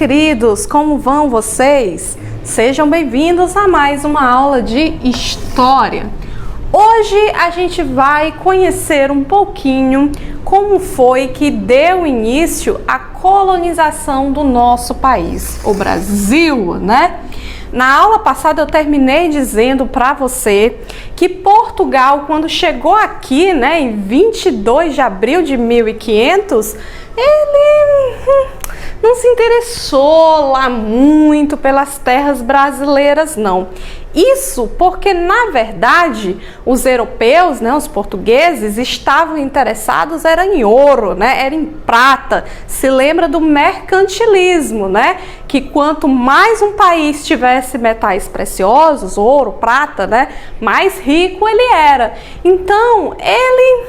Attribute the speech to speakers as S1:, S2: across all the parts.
S1: queridos, como vão vocês? Sejam bem-vindos a mais uma aula de História. Hoje a gente vai conhecer um pouquinho como foi que deu início a colonização do nosso país, o Brasil, né? Na aula passada eu terminei dizendo para você que Portugal, quando chegou aqui, né, em 22 de abril de 1500, ele não se interessou lá muito pelas terras brasileiras, não. Isso porque, na verdade, os europeus, né, os portugueses, estavam interessados era em ouro, né, era em prata. Se lembra do mercantilismo, né, que quanto mais um país tivesse metais preciosos, ouro, prata, né, mais rico ele era. Então, ele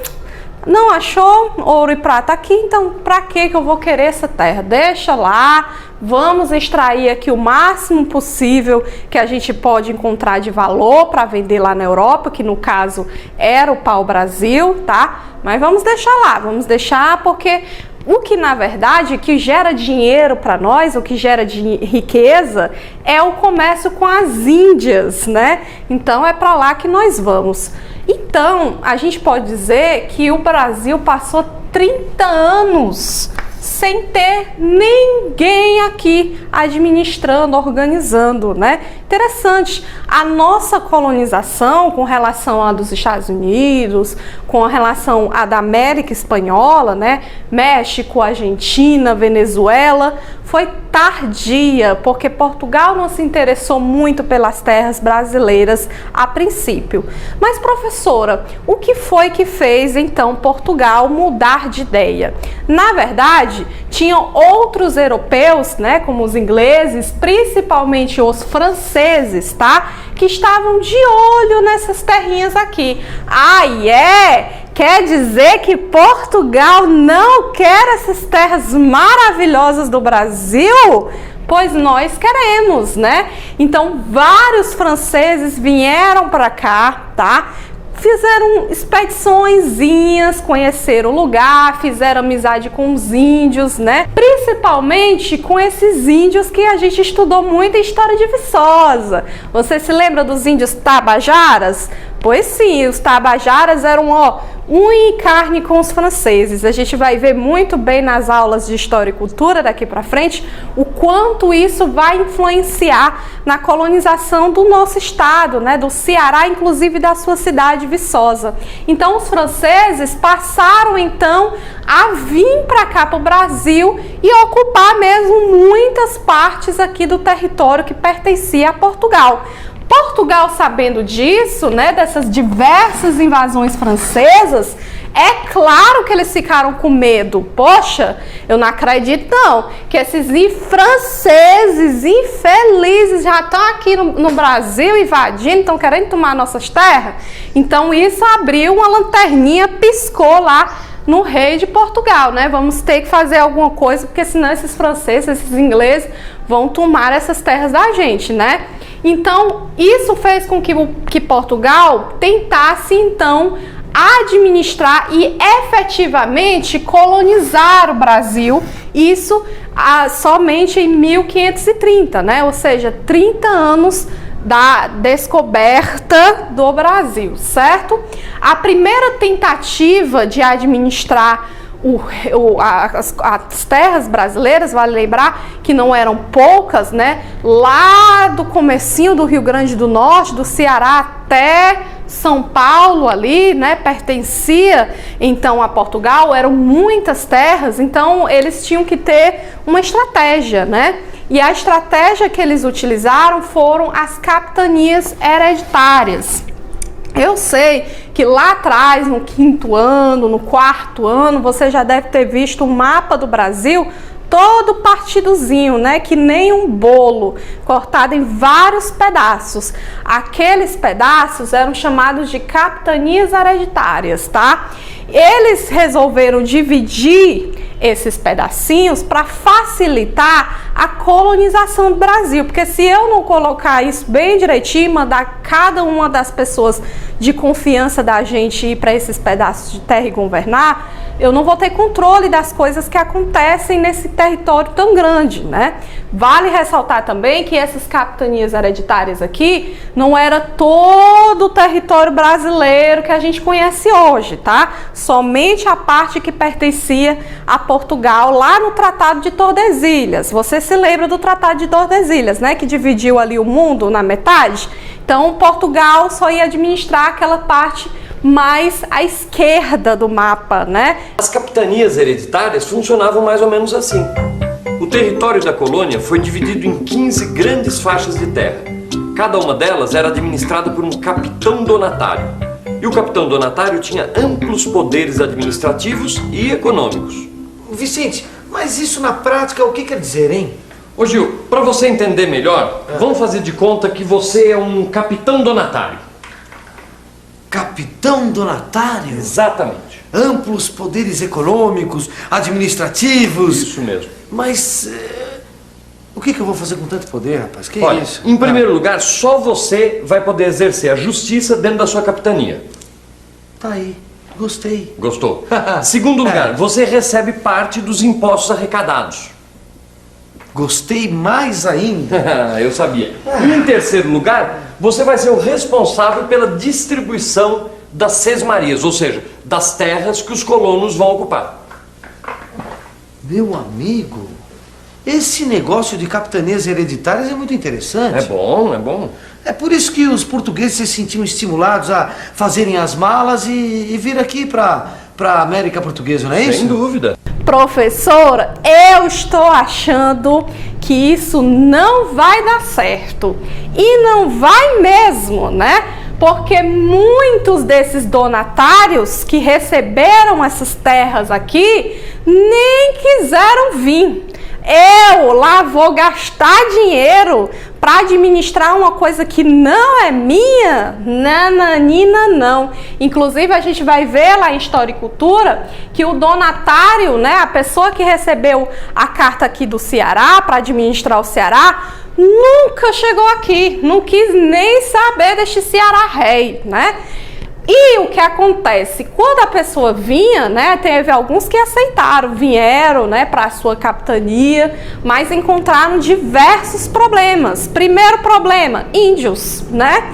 S1: não achou ouro e prata aqui, então para que eu vou querer essa terra? Deixa lá, vamos extrair aqui o máximo possível que a gente pode encontrar de valor para vender lá na Europa, que no caso era o pau-brasil, tá? Mas vamos deixar lá, vamos deixar porque o que na verdade que gera dinheiro para nós, o que gera riqueza é o comércio com as Índias, né? Então é para lá que nós vamos. Então, a gente pode dizer que o Brasil passou 30 anos sem ter ninguém aqui administrando, organizando, né? Interessante, a nossa colonização com relação à dos Estados Unidos, com relação à da América Espanhola, né? México, Argentina, Venezuela, foi tardia, porque Portugal não se interessou muito pelas terras brasileiras a princípio. Mas, professora, o que foi que fez então Portugal mudar de ideia? Na verdade, tinham outros europeus, né, como os ingleses, principalmente os franceses, tá? Que estavam de olho nessas terrinhas aqui. Quer dizer que Portugal não quer essas terras maravilhosas do Brasil? Pois nós queremos, né? Então, vários franceses vieram para cá, tá? Fizeram expediçõezinhas, conheceram o lugar, fizeram amizade com os índios, né? Principalmente com esses índios que a gente estudou muito em História de Viçosa. Você se lembra dos índios tabajaras? Pois sim, os tabajaras eram, unha e carne com os franceses. A gente vai ver muito bem nas aulas de História e Cultura daqui para frente o quanto isso vai influenciar na colonização do nosso estado, né, do Ceará, inclusive da sua cidade Viçosa. Então os franceses passaram então a vir para cá para o Brasil e ocupar mesmo muitas partes aqui do território que pertencia a Portugal. Portugal, sabendo disso, né, dessas diversas invasões francesas, é claro que eles ficaram com medo. Poxa, eu não acredito não, que esses franceses infelizes já estão aqui no Brasil invadindo, estão querendo tomar nossas terras. Então isso abriu uma lanterninha, piscou lá no rei de Portugal, né? Vamos ter que fazer alguma coisa, porque senão esses franceses, esses ingleses vão tomar essas terras da gente, né? Então, isso fez com que Portugal tentasse, então, administrar e efetivamente colonizar o Brasil, isso somente em 1530, né? Ou seja, 30 anos da descoberta do Brasil, certo? A primeira tentativa de administrar as terras brasileiras, vale lembrar que não eram poucas, né? Lá do comecinho do Rio Grande do Norte, do Ceará até São Paulo ali, né? Pertencia então a Portugal, eram muitas terras, então eles tinham que ter uma estratégia, né? E a estratégia que eles utilizaram foram as capitanias hereditárias. Eu sei que lá atrás, no 5º ano, no 4º ano, você já deve ter visto um mapa do Brasil todo partidozinho, né? Que nem um bolo, cortado em vários pedaços. Aqueles pedaços eram chamados de capitanias hereditárias, tá? Eles resolveram dividir esses pedacinhos para facilitar a colonização do Brasil, porque se eu não colocar isso bem direitinho, mandar cada uma das pessoas de confiança da gente ir para esses pedaços de terra e governar, eu não vou ter controle das coisas que acontecem nesse território tão grande, né? Vale ressaltar também que essas capitanias hereditárias aqui não era todo o território brasileiro que a gente conhece hoje, tá? Somente a parte que pertencia a Portugal lá no Tratado de Tordesilhas. Você se lembra do Tratado de Tordesilhas, né? Que dividiu ali o mundo na metade. Então, Portugal só ia administrar aquela parte mais à esquerda do mapa, né?
S2: As capitanias hereditárias funcionavam mais ou menos assim. O território da colônia foi dividido em 15 grandes faixas de terra. Cada uma delas era administrada por um capitão donatário. E o capitão donatário tinha amplos poderes administrativos e econômicos.
S3: Vicente, mas isso na prática o que quer dizer, hein?
S2: Ô Gil, para você entender melhor, vamos fazer de conta que você é um capitão donatário.
S3: Capitão donatário?
S2: Exatamente.
S3: Amplos poderes econômicos, administrativos.
S2: Isso mesmo.
S3: Mas o que eu vou fazer com tanto poder, rapaz? Que
S2: Olha,
S3: isso?
S2: em primeiro lugar, só você vai poder exercer a justiça dentro da sua capitania.
S3: Tá aí, gostei.
S2: Gostou? Segundo lugar, você recebe parte dos impostos arrecadados.
S3: Gostei mais ainda.
S2: Eu sabia. E em terceiro lugar, você vai ser o responsável pela distribuição das sesmarias, ou seja, das terras que os colonos vão ocupar.
S3: Meu amigo, esse negócio de capitanias hereditárias é muito interessante.
S2: É bom, é bom.
S3: É por isso que os portugueses se sentiam estimulados a fazerem as malas e vir aqui para a América Portuguesa, não é isso?
S2: Sem dúvida.
S1: Professora, eu estou achando que isso não vai dar certo. E não vai mesmo, né? Porque muitos desses donatários que receberam essas terras aqui nem quiseram vir. Eu lá vou gastar dinheiro para administrar uma coisa que não é minha? Nananina, não. Inclusive, a gente vai ver lá em História e Cultura que o donatário, né, a pessoa que recebeu a carta aqui do Ceará para administrar o Ceará, nunca chegou aqui, não quis nem saber deste Ceará rei, né? E o que acontece? Quando a pessoa vinha, né, teve alguns que aceitaram, vieram, né, para a sua capitania, mas encontraram diversos problemas. Primeiro problema, índios, né?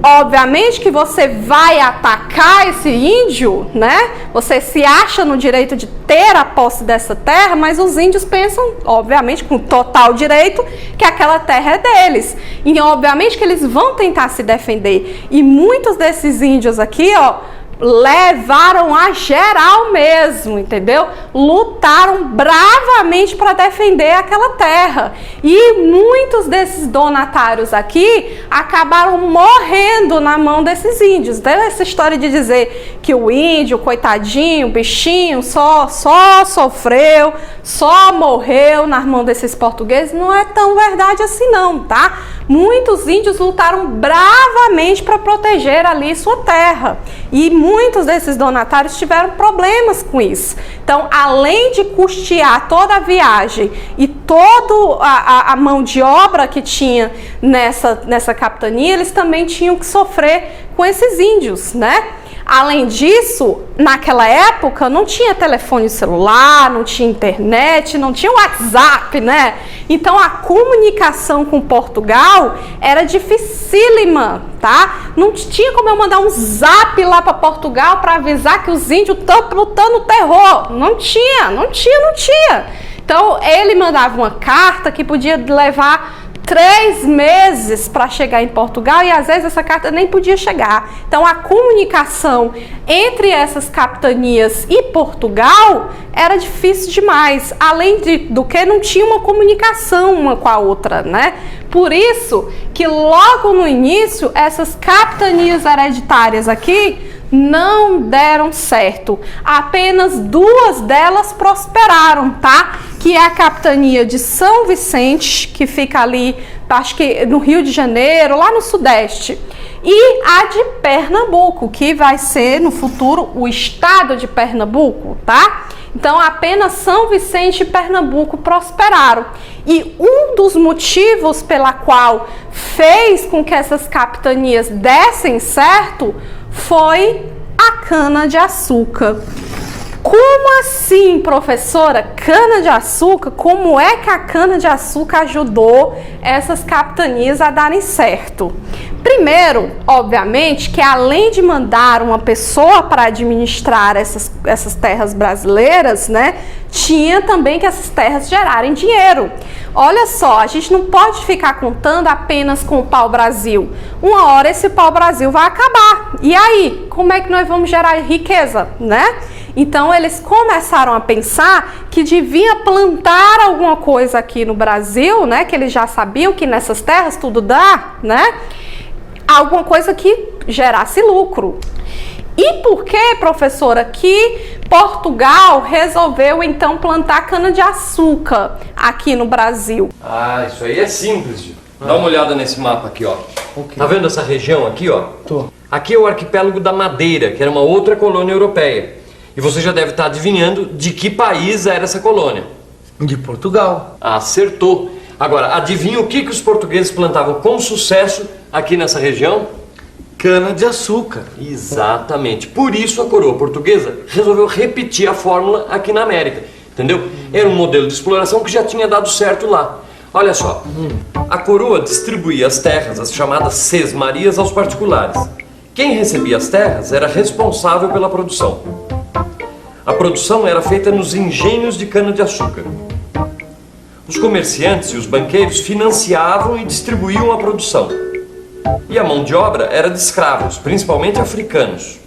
S1: Obviamente que você vai atacar esse índio, né? Você se acha no direito de ter a posse dessa terra, mas os índios pensam, obviamente, com total direito, que aquela terra é deles. E obviamente que eles vão tentar se defender. E muitos desses índios aqui, ó, levaram a geral mesmo, entendeu? Lutaram bravamente para defender aquela terra. E muitos desses donatários aqui acabaram morrendo na mão desses índios. Então, essa história de dizer que o índio, coitadinho, bichinho, só sofreu, só morreu nas mãos desses portugueses, não é tão verdade assim não, tá? Muitos índios lutaram bravamente para proteger ali sua terra. E muitos desses donatários tiveram problemas com isso. Então, além de custear toda a viagem e toda a mão de obra que tinha nessa capitania, eles também tinham que sofrer com esses índios, né? Além disso, naquela época não tinha telefone celular, não tinha internet, não tinha WhatsApp, né? Então a comunicação com Portugal era dificílima, tá? Não tinha como eu mandar um zap lá para Portugal para avisar que os índios estão lutando terror. Não tinha. Então ele mandava uma carta que podia levar 3 meses para chegar em Portugal e às vezes essa carta nem podia chegar. Então a comunicação entre essas capitanias e Portugal era difícil demais. Além do que não tinha uma comunicação uma com a outra, né? Por isso que logo no início essas capitanias hereditárias aqui não deram certo. Apenas 2 delas prosperaram, tá? Que é a capitania de São Vicente, que fica ali, acho que no Rio de Janeiro, lá no Sudeste, e a de Pernambuco, que vai ser no futuro o estado de Pernambuco, tá? Então apenas São Vicente e Pernambuco prosperaram. E um dos motivos pela qual fez com que essas capitanias dessem certo foi a cana-de-açúcar. Como assim, professora? Cana-de-açúcar? Como é que a cana-de-açúcar ajudou essas capitanias a darem certo? Primeiro, obviamente, que além de mandar uma pessoa para administrar essas terras brasileiras, né, tinha também que essas terras gerarem dinheiro. Olha só, a gente não pode ficar contando apenas com o pau-brasil. Uma hora esse pau-brasil vai acabar. E aí, como é que nós vamos gerar riqueza, né? Então, eles começaram a pensar que devia plantar alguma coisa aqui no Brasil, né? Que eles já sabiam que nessas terras tudo dá, né? Alguma coisa que gerasse lucro. E por que, professora, que Portugal resolveu então plantar cana-de-açúcar aqui no Brasil?
S2: Ah, isso aí é simples, Gil. Dá uma olhada nesse mapa aqui, ó. Okay. Tá vendo essa região aqui, ó?
S3: Tô.
S2: Aqui é o arquipélago da Madeira, que era uma outra colônia europeia. E você já deve estar adivinhando de que país era essa colônia.
S3: De Portugal.
S2: Acertou. Agora, adivinha o que os portugueses plantavam com sucesso aqui nessa região?
S3: Cana-de-açúcar.
S2: Exatamente. Por isso a coroa portuguesa resolveu repetir a fórmula aqui na América. Entendeu? Era um modelo de exploração que já tinha dado certo lá. Olha só, a coroa distribuía as terras, as chamadas sesmarias, aos particulares. Quem recebia as terras era responsável pela produção. A produção era feita nos engenhos de cana-de-açúcar. Os comerciantes e os banqueiros financiavam e distribuíam a produção. E a mão de obra era de escravos, principalmente africanos.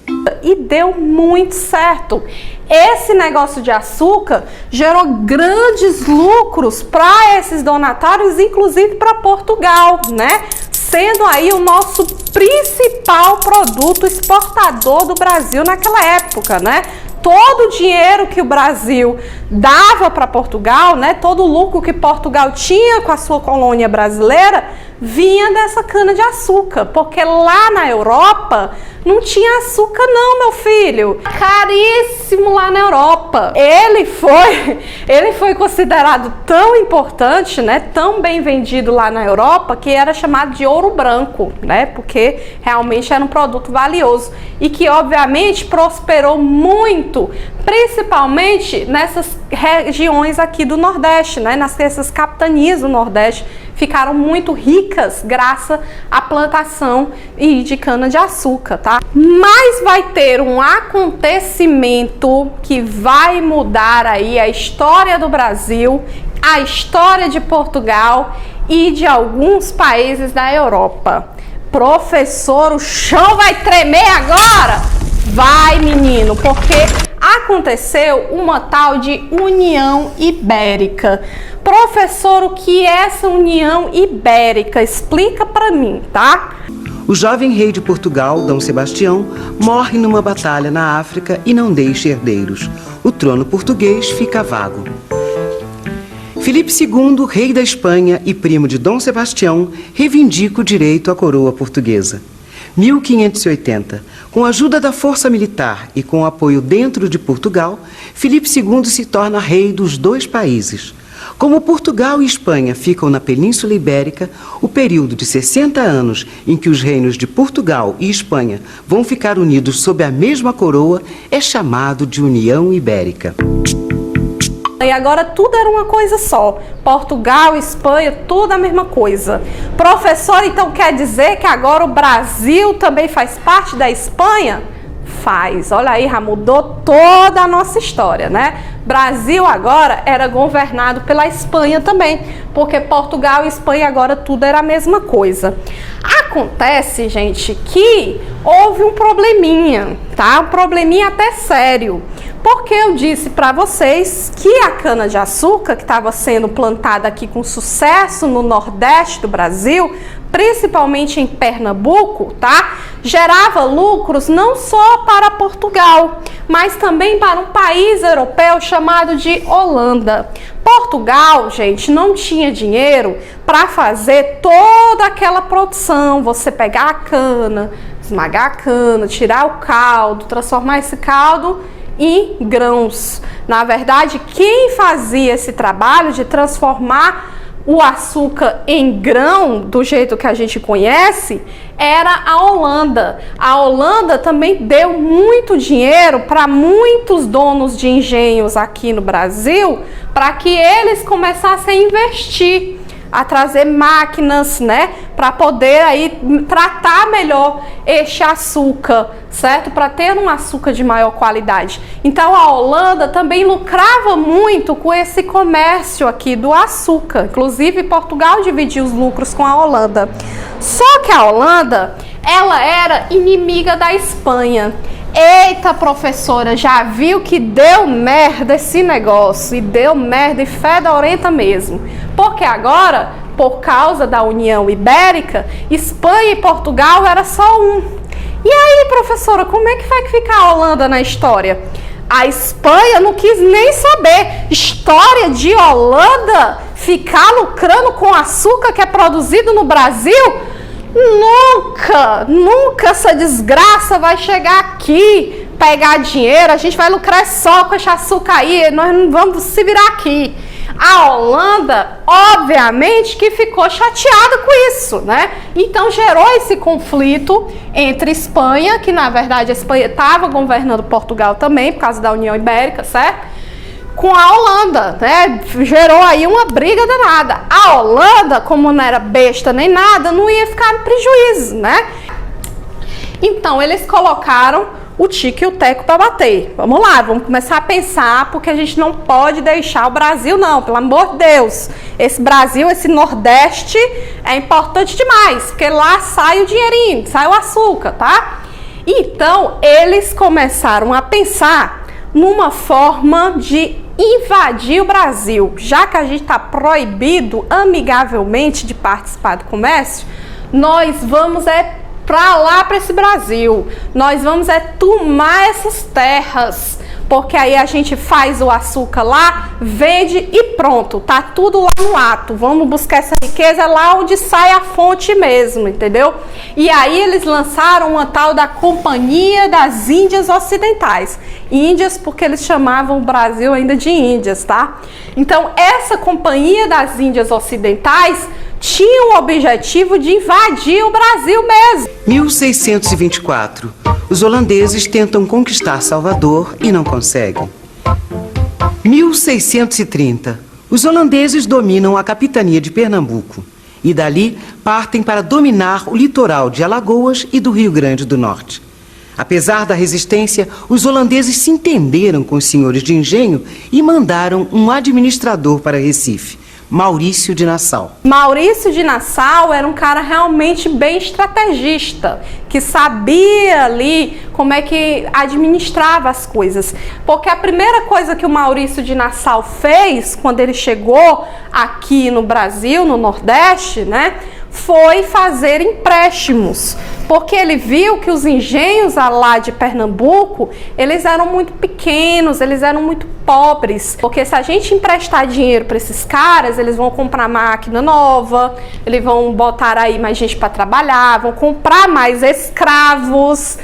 S1: E deu muito certo. Esse negócio de açúcar gerou grandes lucros para esses donatários, inclusive para Portugal, né? Sendo aí o nosso principal produto exportador do Brasil naquela época, né? Todo o dinheiro que o Brasil dava para Portugal, né, todo o lucro que Portugal tinha com a sua colônia brasileira, vinha dessa cana-de-açúcar, porque lá na Europa não tinha açúcar não, meu filho. Caríssimo lá na Europa. Ele foi considerado tão importante, né, tão bem vendido lá na Europa, que era chamado de ouro branco, né, porque realmente era um produto valioso e que obviamente prosperou muito, principalmente nessas regiões aqui do Nordeste, né, nessas capitanias do Nordeste ficaram muito ricas graças à plantação de cana-de-açúcar, tá? Mas vai ter um acontecimento que vai mudar aí a história do Brasil, a história de Portugal e de alguns países da Europa. Professor, o chão vai tremer agora? Vai, menino, porque aconteceu uma tal de União Ibérica. Professor, o que é essa União Ibérica? Explica para mim, tá?
S4: O jovem rei de Portugal, Dom Sebastião, morre numa batalha na África e não deixa herdeiros. O trono português fica vago. Filipe II, rei da Espanha e primo de Dom Sebastião, reivindica o direito à coroa portuguesa. 1580. Com a ajuda da força militar e com apoio dentro de Portugal, Filipe II se torna rei dos dois países. Como Portugal e Espanha ficam na Península Ibérica, o período de 60 anos em que os reinos de Portugal e Espanha vão ficar unidos sob a mesma coroa é chamado de União Ibérica.
S1: E agora tudo era uma coisa só. Portugal, Espanha, tudo a mesma coisa. Professor, então quer dizer que agora o Brasil também faz parte da Espanha? Faz. Olha aí, já mudou toda a nossa história, né? Brasil agora era governado pela Espanha também, porque Portugal e Espanha agora tudo era a mesma coisa. Acontece, gente, que houve um probleminha, tá? Um probleminha até sério. Porque eu disse para vocês que a cana-de-açúcar, que estava sendo plantada aqui com sucesso no Nordeste do Brasil, principalmente em Pernambuco, tá? Gerava lucros não só para Portugal, mas também para um país europeu chamado de Holanda. Portugal, gente, não tinha dinheiro para fazer toda aquela produção, você pegar a cana, esmagar a cana, tirar o caldo, transformar esse caldo em grãos. Na verdade, quem fazia esse trabalho de transformar o açúcar em grão, do jeito que a gente conhece, era a Holanda. A Holanda também deu muito dinheiro para muitos donos de engenhos aqui no Brasil, para que eles começassem a investir, a trazer máquinas, né, para poder aí tratar melhor este açúcar, certo? Para ter um açúcar de maior qualidade. Então a Holanda também lucrava muito com esse comércio aqui do açúcar. Inclusive Portugal dividia os lucros com a Holanda. Só que a Holanda, ela era inimiga da Espanha. Eita, professora, já viu que deu merda esse negócio, e deu merda e fedorenta mesmo. Porque agora, por causa da União Ibérica, Espanha e Portugal era só um. E aí, professora, como é que vai ficar a Holanda na história? A Espanha não quis nem saber. História de Holanda ficar lucrando com açúcar que é produzido no Brasil? Nunca essa desgraça vai chegar aqui, pegar dinheiro, a gente vai lucrar só com esse açúcar aí, nós não vamos se virar aqui. A Holanda, obviamente, que ficou chateada com isso, né? Então gerou esse conflito entre Espanha, que na verdade a Espanha estava governando Portugal também, por causa da União Ibérica, certo? Com a Holanda, né? Gerou aí uma briga danada. A Holanda, como não era besta nem nada, não ia ficar no prejuízo, né? Então eles colocaram o Tico e o Teco para bater. Vamos lá, vamos começar a pensar, porque a gente não pode deixar o Brasil, não, pelo amor de Deus. Esse Brasil, esse Nordeste é importante demais, porque lá sai o dinheirinho, sai o açúcar, tá? Então eles começaram a pensar numa forma de invadir o Brasil. Já que a gente está proibido amigavelmente de participar do comércio, nós vamos para lá, para esse Brasil. Nós vamos tomar essas terras, porque aí a gente faz o açúcar lá, vende e pronto, tá tudo lá no ato. Vamos buscar essa riqueza lá onde sai a fonte mesmo, entendeu? E aí eles lançaram uma tal da Companhia das Índias Ocidentais. Índias porque eles chamavam o Brasil ainda de Índias, tá? Então essa Companhia das Índias Ocidentais tinha o objetivo de invadir o Brasil mesmo.
S4: 1624. Os holandeses tentam conquistar Salvador e não conseguem. 1630. Os holandeses dominam a capitania de Pernambuco e dali partem para dominar o litoral de Alagoas e do Rio Grande do Norte. Apesar da resistência, os holandeses se entenderam com os senhores de engenho e mandaram um administrador para Recife, Maurício de Nassau.
S1: Maurício de Nassau era um cara realmente bem estrategista, que sabia ali como é que administrava as coisas. Porque a primeira coisa que o Maurício de Nassau fez quando ele chegou aqui no Brasil, no Nordeste, né, foi fazer empréstimos, porque ele viu que os engenhos lá de Pernambuco, eles eram muito pequenos, eles eram muito pobres, porque se a gente emprestar dinheiro para esses caras, eles vão comprar máquina nova, eles vão botar aí mais gente para trabalhar, vão comprar mais escravos.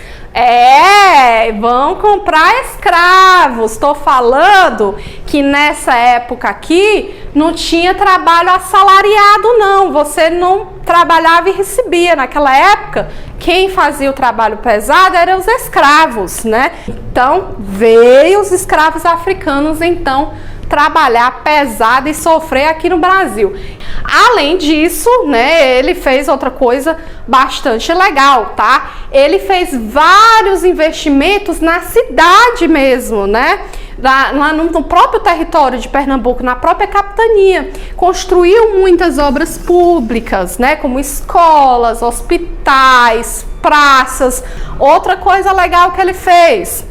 S1: Vão comprar escravos. Estou falando que nessa época aqui não tinha trabalho assalariado, não. Você não trabalhava e recebia. Naquela época, quem fazia o trabalho pesado eram os escravos, né? Então, veio os escravos africanos, então, trabalhar pesado e sofrer aqui no Brasil. Além disso, né, ele fez outra coisa bastante legal, tá? Ele fez vários investimentos na cidade mesmo, né? Lá no próprio território de Pernambuco, na própria capitania. Construiu muitas obras públicas, né? Como escolas, hospitais, praças. Outra coisa legal que ele fez: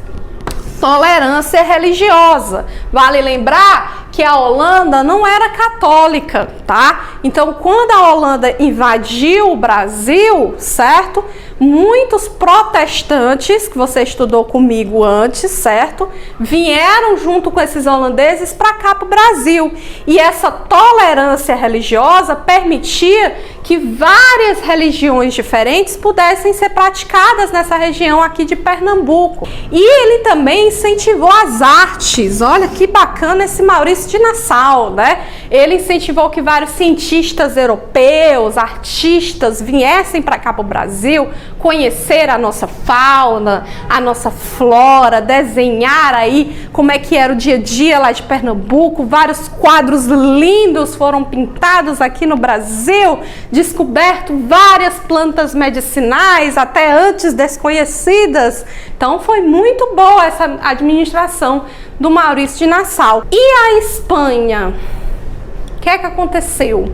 S1: tolerância religiosa. Vale lembrar que a Holanda não era católica, tá? Então, quando a Holanda invadiu o Brasil, certo? muitos protestantes, que você estudou comigo antes, certo? Vieram junto com esses holandeses para cá para o Brasil. E essa tolerância religiosa permitia que várias religiões diferentes pudessem ser praticadas nessa região aqui de Pernambuco. E ele também incentivou as artes. Olha que bacana esse Maurício de Nassau, né? Ele incentivou que vários cientistas europeus, artistas viessem para cá para o Brasil, conhecer a nossa fauna, a nossa flora, desenhar aí como é que era o dia a dia lá de Pernambuco. Vários quadros lindos foram pintados aqui no Brasil, descoberto várias plantas medicinais, até antes desconhecidas. Então foi muito boa essa administração do Maurício de Nassau. E a Espanha? O que é que aconteceu?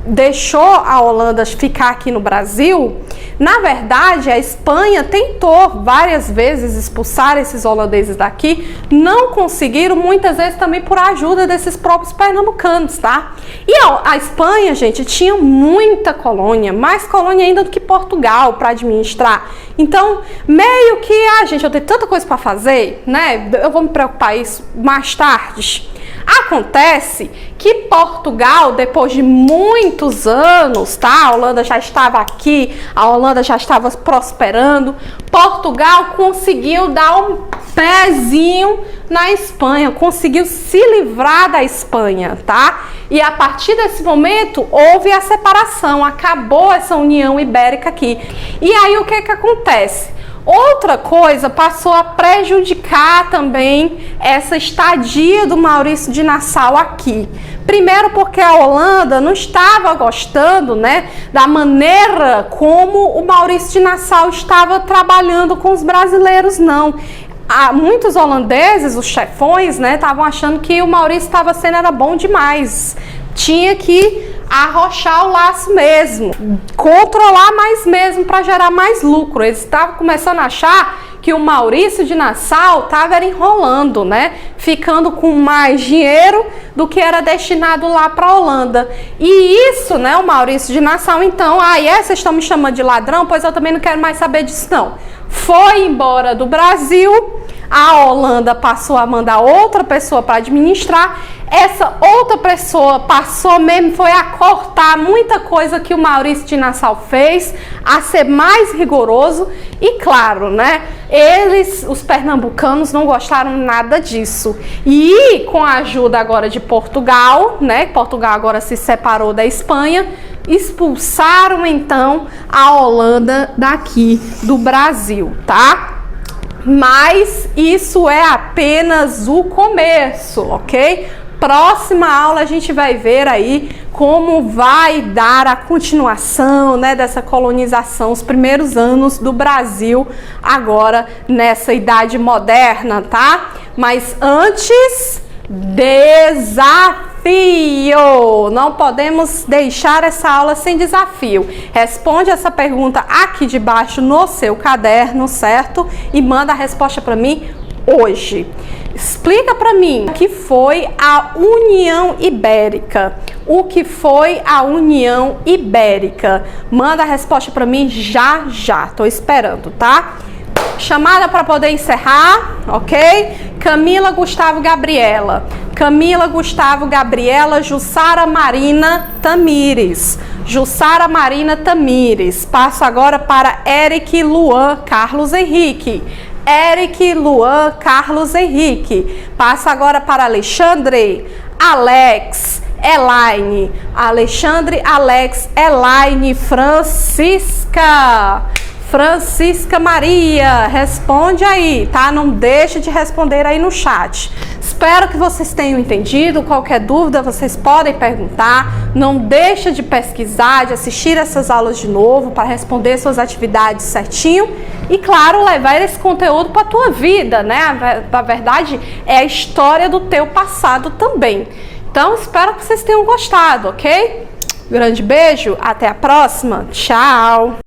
S1: Deixou a Holanda ficar aqui no Brasil? Na verdade, a Espanha tentou várias vezes expulsar esses holandeses daqui, não conseguiram, muitas vezes também por ajuda desses próprios pernambucanos, tá? E a Espanha, gente, tinha muita colônia, mais colônia ainda do que Portugal para administrar. Então, meio que, gente, eu tenho tanta coisa para fazer, né? Eu vou me preocupar isso mais tarde. Acontece que Portugal, depois de muitos anos, tá? A Holanda já estava aqui, a Holanda já estava prosperando. Portugal conseguiu dar um pezinho na Espanha, conseguiu se livrar da Espanha, tá? E a partir desse momento houve a separação, acabou essa União Ibérica aqui. E aí o que que acontece? Outra coisa passou a prejudicar também essa estadia do Maurício de Nassau aqui. Primeiro porque a Holanda não estava gostando, né, da maneira como o Maurício de Nassau estava trabalhando com os brasileiros, não. Muitos holandeses, os chefões, né, estavam achando que o Maurício estava sendo era bom demais. Tinha que arrochar o laço mesmo, controlar mais mesmo para gerar mais lucro. Eles estavam começando a achar que o Maurício de Nassau estava enrolando, né? Ficando com mais dinheiro do que era destinado lá para a Holanda. E isso, né, o Maurício de Nassau, então, vocês estão me chamando de ladrão? Pois eu também não quero mais saber disso, não. Foi embora do Brasil, a Holanda passou a mandar outra pessoa para administrar. Essa outra pessoa passou mesmo, foi a cortar muita coisa que o Maurício de Nassau fez, a ser mais rigoroso. E claro, né, eles, os pernambucanos, não gostaram nada disso. E com a ajuda agora de Portugal, né, Portugal agora se separou da Espanha, expulsaram então a Holanda daqui do Brasil, tá? Mas isso é apenas o começo, ok? Próxima aula a gente vai ver aí como vai dar a continuação, né, dessa colonização, os primeiros anos do Brasil agora nessa idade moderna, tá? Mas antes, desafio! Não podemos deixar essa aula sem desafio. Responde essa pergunta aqui debaixo no seu caderno, certo? E manda a resposta para mim hoje. Explica para mim o que foi a União Ibérica. O que foi a União Ibérica? Manda a resposta para mim já já. Tô esperando, tá? Chamada para poder encerrar, ok? Camila, Gustavo, Gabriela. Camila, Gustavo, Gabriela, Jussara Marina Tamires. Jussara Marina Tamires. Passo agora para Eric, Luan, Carlos Henrique. Eric, Luan, Carlos Henrique. Passa agora para Alexandre, Alex, Elaine. Alexandre, Alex, Elaine, Francisca. Francisca Maria, responde aí, tá? Não deixe de responder aí no chat. Espero que vocês tenham entendido. Qualquer dúvida, vocês podem perguntar. Não deixe de pesquisar, de assistir essas aulas de novo para responder suas atividades certinho. E, claro, levar esse conteúdo para a tua vida, né? Na verdade, é a história do teu passado também. Então, espero que vocês tenham gostado, ok? Grande beijo, até a próxima. Tchau!